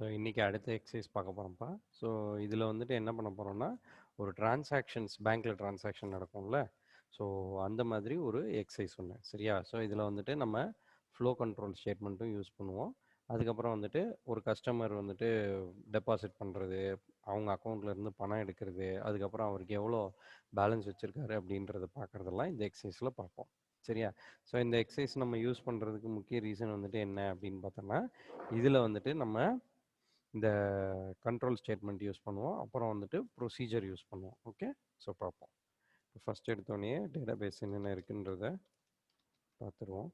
So இன்றைக்கி அடுத்த exercise பார்க்க போகிறோம்ப்பா. ஸோ இதில் வந்துட்டு என்ன பண்ண போகிறோம்னா, ஒரு டிரான்சாக்ஷன்ஸ் பேங்க்கில் டிரான்சாக்ஷன் நடக்கும்ல, ஸோ அந்த மாதிரி ஒரு எக்ஸசைஸ் ஒன்று, சரியா? ஸோ இதில் வந்துட்டு நம்ம ஃப்ளோ கண்ட்ரோல் ஸ்டேட்மெண்ட்டும் யூஸ் பண்ணுவோம். அதுக்கப்புறம் வந்துட்டு ஒரு கஸ்டமர் வந்துட்டு டெபாசிட் பண்ணுறது, அவங்க அக்கௌண்ட்லேருந்து பணம் எடுக்கிறது, அதுக்கப்புறம் அவருக்கு எவ்வளோ பேலன்ஸ் வச்சுருக்காரு அப்படின்றத பார்க்குறதெல்லாம் இந்த எக்ஸசைஸில் பார்ப்போம், சரியா? ஸோ இந்த எக்ஸசைஸ் நம்ம யூஸ் பண்ணுறதுக்கு முக்கிய ரீசன் வந்துட்டு என்ன அப்படின்னு பார்த்தோம்னா, இதில் வந்துட்டு நம்ம இந்த கண்ட்ரோல் ஸ்டேட்மெண்ட் யூஸ் பண்ணுவோம், அப்புறம் வந்துட்டு ப்ரொசீஜர் யூஸ் பண்ணுவோம். ஓகே, ஸோ பார்ப்போம். ஃபஸ்ட் எடுத்தோடனே டேட்டாபேஸ் என்னென்ன இருக்குன்றத பார்த்துருவோம்.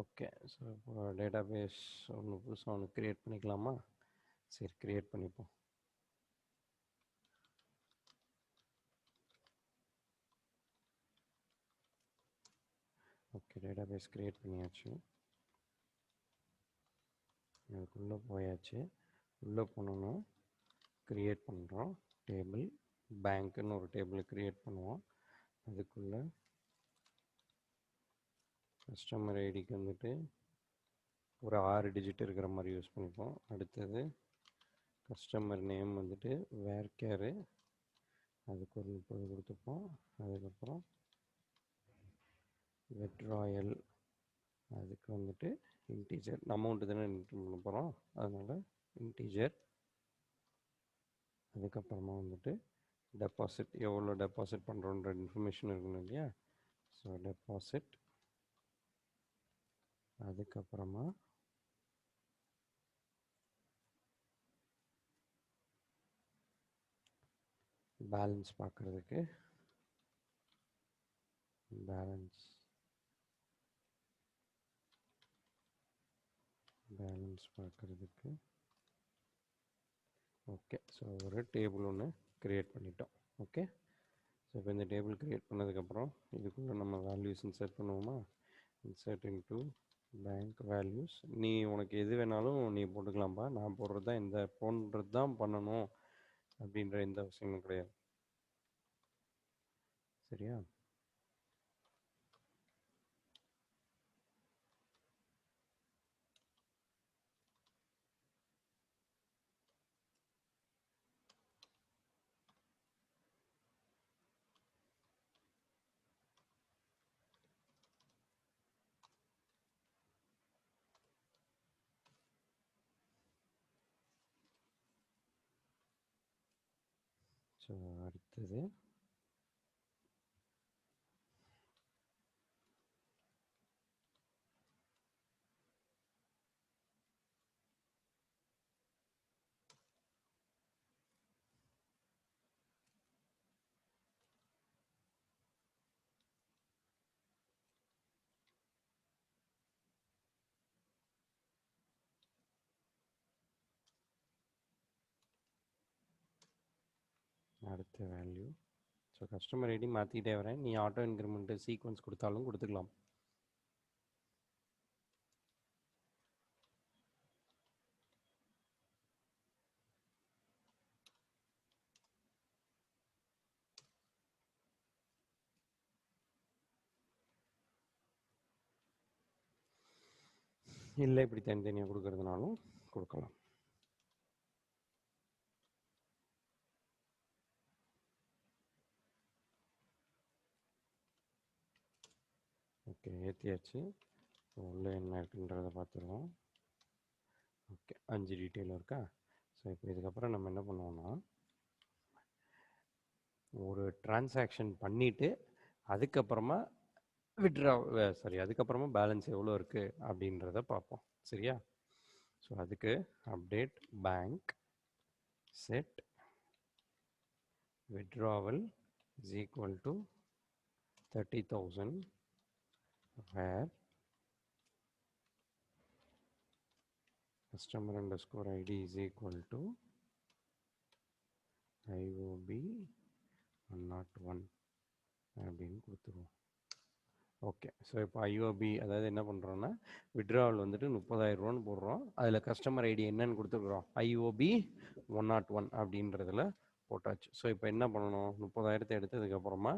ஓகே, ஸோ இப்போ டேட்டாபேஸ் ஒன்று புதுசாக ஒன்று க்ரியேட் பண்ணிக்கலாமா? சரி, க்ரியேட் பண்ணிப்போம். ஓகே, டேட்டாபேஸ் க்ரியேட் பண்ணியாச்சு. அதுக்குள்ளே போயாச்சு. உள்ளே போனோன்னா க்ரியேட் பண்ணுறோம் டேபிள், பேங்க்குன்னு ஒரு டேபிளை க்ரியேட் பண்ணுவோம். அதுக்குள்ளே கஸ்டமர் ஐடிக்கு வந்துட்டு ஒரு 6 டிஜிட் இருக்கிற மாதிரி யூஸ் பண்ணிப்போம். அடுத்தது கஸ்டமர் நேம் வந்துட்டு வேர்கேரு, அதுக்கு ஒரு 30 கொடுத்துப்போம். அதுக்கப்புறம் வித்ட்ராயல், அதுக்கு வந்துட்டு இன்டீஜர், அமௌண்ட்டு தானே என்ட்ரு பண்ண போகிறோம், அதனால் இன்டீஜர். அதுக்கப்புறமா வந்துட்டு டெபாசிட், எவ்வளோ டெபாசிட் பண்ணுறோன்ற இன்ஃபர்மேஷன் இருக்கணும் இல்லையா? So deposit. அதுக்கப்புறமா பேலன்ஸ் பார்க்குறதுக்கு பேலன்ஸ் பார்க்குறதுக்கு ஓகே. ஸோ ஒரு டேபிள் ஒன்று க்ரியேட் பண்ணிட்டோம். ஓகே, ஸோ இப்போ இந்த டேபிள் க்ரியேட் பண்ணதுக்கப்புறம் இதுக்குள்ளே நம்ம வேல்யூஸ் இன்சர்ட் பண்ணுவோமா? Insert into bank values. நீ உனக்கு எது வேணாலும் நீ போட்டுக்கலாம்ப்பா. நான் போடுறது தான், இந்த போன்றது தான் பண்ணணும் அப்படின்ற எந்த அவசியமும் கிடையாது, சரியா? ஸோ அடுத்தது அடுத்த வேல்யூ. ஸோ கஸ்டமர் ஐடி மாற்றிக்கிட்டே வரேன், நீ ஆட்டோ இன்க்ரிமெண்ட்டு சீக்வன்ஸ் கொடுத்தாலும் கொடுத்துக்கலாம். இல்லை இப்படி தனித்தனியாக கொடுக்கறதுனாலும் கொடுக்கலாம். ஓகே, ஏற்றியாச்சு. உள்ளே என்ன இருக்குன்றதை பார்த்துருவோம். ஓகே, 5 டீட்டெயில் இருக்கா? ஸோ இப்போ இதுக்கப்புறம் நம்ம என்ன பண்ணுவோம்னா, ஒரு டிரான்சாக்ஷன் பண்ணிவிட்டு அதுக்கப்புறமா அதுக்கப்புறமா பேலன்ஸ் எவ்வளோ இருக்குது அப்படின்றத பார்ப்போம், சரியா? ஸோ அதுக்கு update bank set withdrawal is equal to 30,000 where customer underscore ID is equal to IOB 101 அப்படின்னு கொடுத்துருவோம். ஓகே, ஸோ இப்போ ஐஓபி அதாவது என்ன பண்ணுறோன்னா, விட்ராவல் வந்துட்டு 30,000 போடுறோம். அதில் கஸ்டமர் ஐடி என்னன்னு கொடுத்துருக்குறோம், ஐஓபி 101 அப்படின்றதில் போட்டாச்சு. ஸோ இப்போ என்ன பண்ணணும், 30,000 எடுத்ததுக்கப்புறமா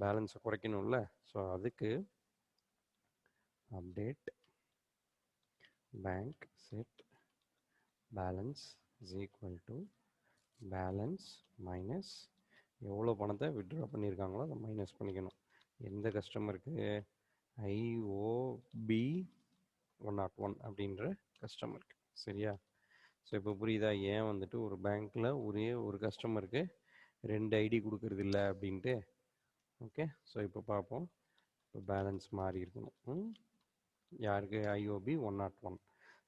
பேலன்ஸை குறைக்கணும்ல. ஸோ அதுக்கு update bank set balance is equal to balance minus எவ்வளோ பணத்தை வித்ட்ரா பண்ணியிருக்காங்களோ அதை மைனஸ் பண்ணிக்கணும். எந்த கஸ்டமருக்கு? IOB 101 அப்படின்ற கஸ்டமருக்கு. சரியா? ஸோ இப்போ புரியுதா ஏன் வந்துட்டு ஒரு பேங்க்கில் ஒரே ஒரு கஸ்டமருக்கு 2 ஐடி கொடுக்கறது இல்லை அப்படின்ட்டு? ஓகே, ஸோ இப்போ பார்ப்போம். இப்போ பேலன்ஸ் மாறி இருக்கணும். யாருக்கு? IOB 101.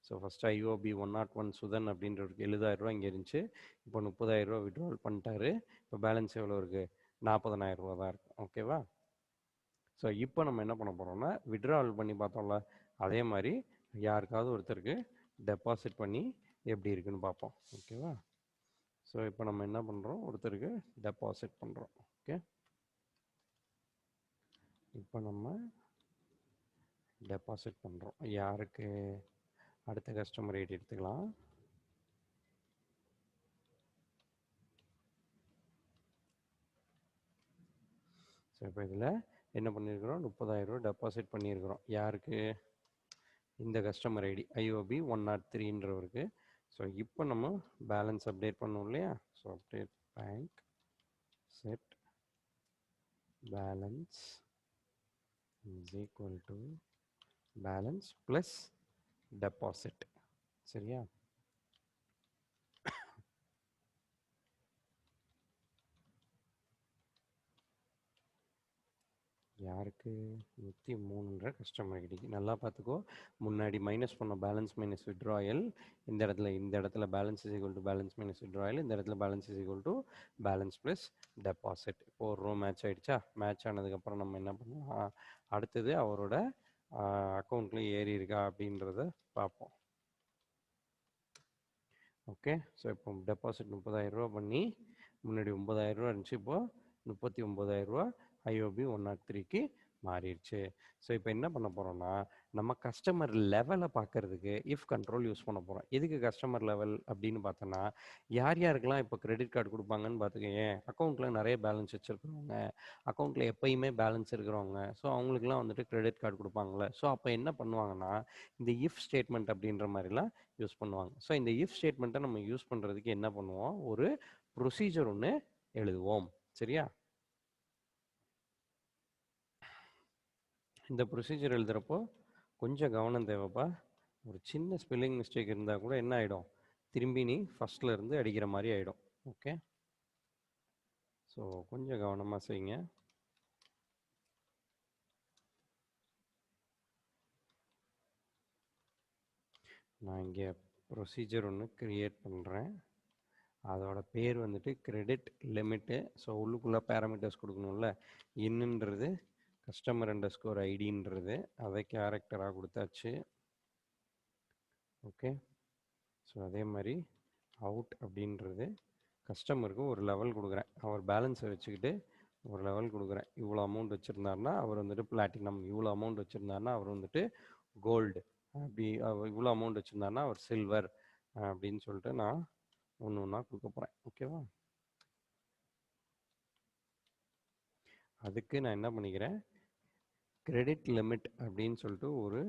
ஸோ ஃபஸ்ட்டு IOB 101 சுதன் அப்படின்றவருக்கு 70,000 இங்கே இருந்துச்சு. இப்போ 30,000 விட்ரால் பண்ணிட்டாரு. இப்போ பேலன்ஸ் எவ்வளோ இருக்குது? 40,000 தான் இருக்குது. ஓகேவா? ஸோ இப்போ நம்ம என்ன பண்ண போகிறோம்னா விட்ரால் பண்ணி பார்த்தோம்ல, அதே மாதிரி யாருக்காவது ஒருத்தருக்கு டெபாசிட் பண்ணி எப்படி இருக்குன்னு பார்ப்போம். ஓகேவா? ஸோ இப்போ நம்ம என்ன பண்ணுறோம்? ஒருத்தருக்கு டெபாசிட் பண்ணுறோம். ஓகே, இப்போ நம்ம டெபாசிட் பண்ணுறோம். யாருக்கு? அடுத்த கஸ்டமர் ஐடி எடுத்துக்கலாம். ஸோ இப்போ இதில் என்ன பண்ணியிருக்கிறோம்? 30,000 டெபாசிட் பண்ணியிருக்கிறோம். யாருக்கு? இந்த கஸ்டமர் ஐடி IOB 103ன்றவருக்கு. ஸோ இப்போ நம்ம பேலன்ஸ் அப்டேட் பண்ணோம் இல்லையா? So update bank set balance is equal to balance plus deposit. சரியா? யாருக்கு? 103ன்ற கஸ்டமர் ஐடிக்கு. நல்லா பார்த்துக்கோ, முன்னாடி மைனஸ் பண்ண பேலன்ஸ் மைனஸ் விட்ராயல், இந்த இடத்துல balance is equal to balance minus withdrawal, இந்த இடத்துல balance is equal to balance plus deposit. இப்போ ஒரு ரோ மேட்ச் ஆகிடுச்சா? மேட்ச் ஆனதுக்கப்புறம் நம்ம என்ன பண்ணலாம்? அடுத்தது அவரோட அக்கௌண்ட்டில் ஏறி இருக்கா அப்படின்றத பார்ப்போம். ஓகே, ஸோ இப்போ டெபாசிட் 30,000 பண்ணி முன்னாடி 9,000 இருந்துச்சு, இப்போது 39,000 IOB 103க்கு மாறிடுச்சு. ஸோ இப்போ என்ன பண்ண போகிறோம்னா நம்ம கஸ்டமர் லெவலை பார்க்கறதுக்கு இஃப் கண்ட்ரோல் யூஸ் பண்ண போகிறோம். எதுக்கு கஸ்டமர் லெவல் அப்படின்னு பார்த்தோன்னா, யாருக்கெல்லாம் இப்போ கிரெடிட் கார்டு கொடுப்பாங்கன்னு பார்த்துக்கங்க. அக்கௌண்ட்டில் நிறைய பேலன்ஸ் வச்சுருக்கிறவங்க, அக்கௌண்ட்டில் எப்பயுமே பேலன்ஸ் இருக்கிறவங்க, ஸோ அவங்களுக்குலாம் வந்துட்டு கிரெடிட் கார்டு கொடுப்பாங்களே. ஸோ அப்போ என்ன பண்ணுவாங்கன்னா இந்த இஃப் ஸ்டேட்மெண்ட் அப்படின்ற மாதிரிலாம் யூஸ் பண்ணுவாங்க. ஸோ இந்த இஃப் ஸ்டேட்மெண்ட்டை நம்ம யூஸ் பண்ணுறதுக்கு என்ன பண்ணுவோம்? ஒரு ப்ரொசீஜர் ஒன்று எழுதுவோம். சரியா? இந்த ப்ரொசீஜர் எழுதுகிறப்போ கொஞ்சம் கவனம் தேவைப்பா. ஒரு சின்ன ஸ்பெல்லிங் மிஸ்டேக் இருந்தால் கூட என்ன ஆகிடும்? திரும்பி நீ ஃபஸ்ட்டில் இருந்து அடிக்கிற மாதிரி ஆகிடும். ஓகே, ஸோ கொஞ்சம் கவனமாக செய்யுங்க. நான் இங்கே ப்ரொசீஜர் ஒன்று க்ரியேட் பண்ணுறேன். அதோட பேர் வந்துட்டு கிரெடிட் லிமிட்டு. ஸோ உள்ளுக்குள்ளே பேராமீட்டர்ஸ் கொடுக்கணும்ல. இன்னுன்றது கஸ்டமர் அண்டர்ஸ்கோர் ஐடின்றது அதை கேரக்டராக கொடுத்தாச்சு. ஓகே, ஸோ அதே மாதிரி அவுட் அப்படின்றது கஸ்டமருக்கு ஒரு லெவல் கொடுக்குறேன். அவர் பேலன்ஸை வச்சுக்கிட்டு ஒரு லெவல் கொடுக்குறேன். இவ்வளோ அமௌண்ட் வச்சுருந்தாருன்னா அவர் வந்துட்டு பிளாட்டினம், இவ்வளோ அமௌண்ட் வச்சுருந்தாருன்னா அவர் வந்துட்டு கோல்டு, அப்படி இவ்வளோ அமௌண்ட் வச்சுருந்தாருன்னா அவர் சில்வர் அப்படின்னு சொல்லிட்டு நான் ஒன்று ஒன்றா கொடுக்க போகிறேன். ஓகேவா? அதுக்கு நான் என்ன பண்ணிக்கிறேன்? கிரெடிட் லிமிட் அப்படின்னு சொல்லிட்டு ஒரு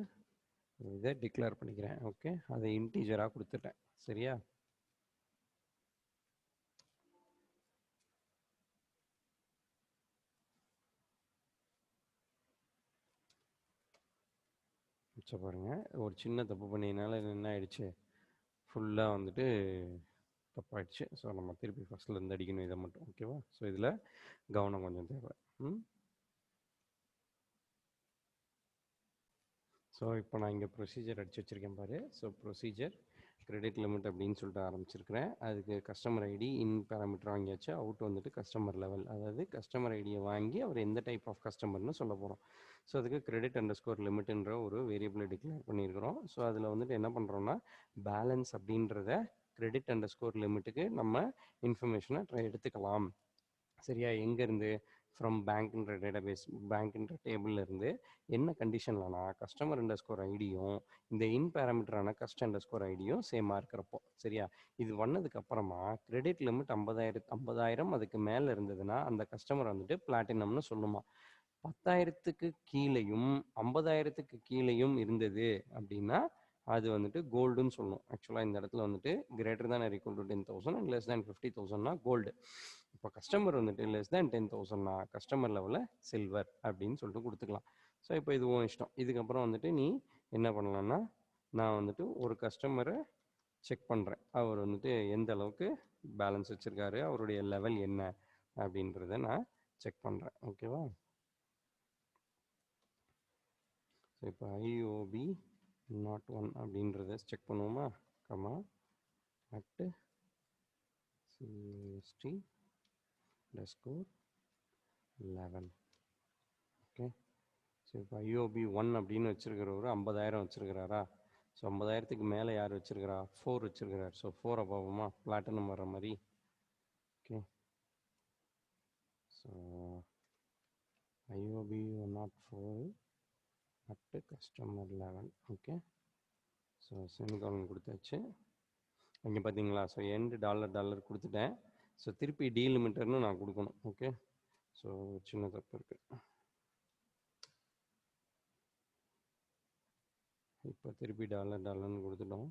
இதை டிக்ளேர் பண்ணிக்கிறேன். ஓகே, அதை இன்டீஜராக கொடுத்துட்டேன். சரியா? மிச்சம் பாருங்கள், ஒரு சின்ன தப்பு பண்ணினால என்ன ஆயிடுச்சு? ஃபுல்லாக வந்துட்டு தப்பாயிடுச்சு. ஸோ நம்ம திருப்பி ஃபஸ்ட்லேருந்து அடிக்கணும் இதை மட்டும். ஓகேவா? ஸோ இதில் கவனம் கொஞ்சம் தேவை. ஸோ இப்போ நான் இங்கே ப்ரொசீஜர் அடித்து வச்சுருக்கேன் பாரு. ஸோ ப்ரொசீஜர் கிரெடிட் லிமிட் அப்படின்னு சொல்லிட்டு ஆரம்பிச்சிருக்கிறேன். அதுக்கு கஸ்டமர் ஐடி இன் பேராமீட்டர் வாங்கியாச்சு. அவுட் வந்துட்டு கஸ்டமர் லெவல், அதாவது கஸ்டமர் ஐடியை வாங்கி அவர் எந்த டைப் ஆஃப் கஸ்டமர்னு சொல்ல போகிறோம். ஸோ அதுக்கு கிரெடிட் அண்டர்ஸ்கோர் லிமிட்ன்ற ஒரு வேரியபிளை டிக்ளேர் பண்ணியிருக்கிறோம். ஸோ அதில் வந்துட்டு என்ன பண்ணுறோன்னா பேலன்ஸ் அப்படின்றத கிரெடிட் அண்டர்ஸ்கோர் லிமிட்டுக்கு நம்ம இன்ஃபர்மேஷனை எடுத்துக்கலாம். சரியா? எங்கேருந்து? ஃப்ரம் பேங்க்ன்ற டேட்டாபேஸ், பேங்க்ன்ற டேபிள்லேருந்து. என்ன கண்டிஷன்லனா கஸ்டமர் அண்டர்ஸ்கோர் ஐடியும் இந்த இன் பேராமீட்டரான கஸ்ட் அண்டர்ஸ்கோர் ஐடியும் சேமாக இருக்கிறப்போ. சரியா? இது வந்ததுக்கப்புறமா கிரெடிட் லிமிட் 50,000 அதுக்கு மேலே இருந்ததுன்னா அந்த கஸ்டமர் வந்துட்டு பிளாட்டினம்னு சொல்லுமா. 10,000க்கு கீழேயும் 50,000க்கு கீழேயும் இருந்தது அப்படின்னா அது வந்துட்டு கோல்டுன்னு சொல்லணும். ஆக்சுவலாக இந்த இடத்துல வந்துட்டு greater than or equal to 10,000 and less than 50,000னா கோல்டு. இப்போ கஸ்டமர் வந்துட்டு லெஸ் தேன் 10,000னா கஸ்டமர் லெவலில் சில்வர் அப்படின்னு சொல்லிட்டு கொடுத்துக்கலாம். ஸோ இப்போ இது உன் இஷ்டம். இதுக்கப்புறம் வந்துட்டு நீ என்ன பண்ணலான்னா, நான் வந்துட்டு ஒரு கஸ்டமரை செக் பண்ணுறேன். அவர் வந்துட்டு எந்த அளவுக்கு பேலன்ஸ் வச்சுருக்காரு, அவருடைய லெவல் என்ன அப்படின்றத நான் செக் பண்ணுறேன். ஓகேவா? ஸோ இப்போ ஐஓபி நாட் 1 அப்படின்றத செக் பண்ணுவோமா? Comma at CST _ 11. Okay. So இப்போ ஐஓபி 1 அப்படின்னு வச்சுருக்கிறவர் 50,000 வச்சுருக்கிறாரா? ஸோ 50,000க்கு மேலே யார் வச்சுருக்கிறா? 4 வச்சுருக்கிறார். ஸோ 4 பார்ப்போமா? பிளாட்டினம் வர்ற மாதிரி. Okay. So IOB 104 at customer level. Okay. So semicolon கொடுத்தாச்சு. இங்கே பார்த்தீங்களா? ஸோ எண்டு டாலர் கொடுத்துட்டேன். ஸோ திருப்பி டீலிமிட்டர்னு நான் கொடுக்கணும். ஓகே. ஸோ சின்ன தப்பு இருக்குது. இப்போ திருப்பி டாலர்னு கொடுத்துட்டோம்.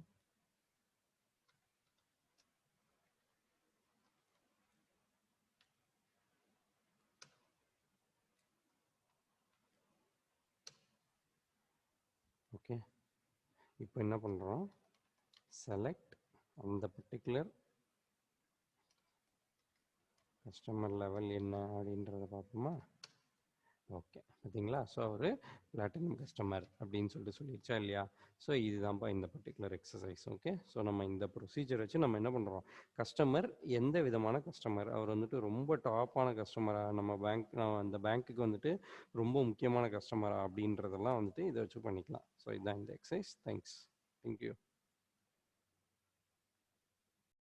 ஓகே. இப்போ என்ன பண்ணுறோம்? செலக்ட் அந்த பர்டிகுலர் கஸ்டமர் லெவல் என்ன அப்படின்றத பார்ப்போமா? ஓகே. பார்த்தீங்களா? ஸோ அவர் பிளாட்டினம் கஸ்டமர் அப்படின்னு சொல்லிடுச்சா இல்லையா? ஸோ இதுதான்ப்பா இந்த பர்டிகுலர் எக்ஸசைஸ். ஓகே. ஸோ நம்ம இந்த ப்ரொசீஜர் வச்சு நம்ம என்ன பண்ணுறோம்? கஸ்டமர் எந்த விதமான கஸ்டமர், அவர் வந்துட்டு ரொம்ப டாப்பான கஸ்டமராக, நம்ம அந்த பேங்க்குக்கு வந்துட்டு ரொம்ப முக்கியமான கஸ்டமரா அப்படின்றதெல்லாம் வந்துட்டு இதை வச்சு பண்ணிக்கலாம். ஸோ இதுதான் இந்த எக்ஸசைஸ். தேங்க்யூ.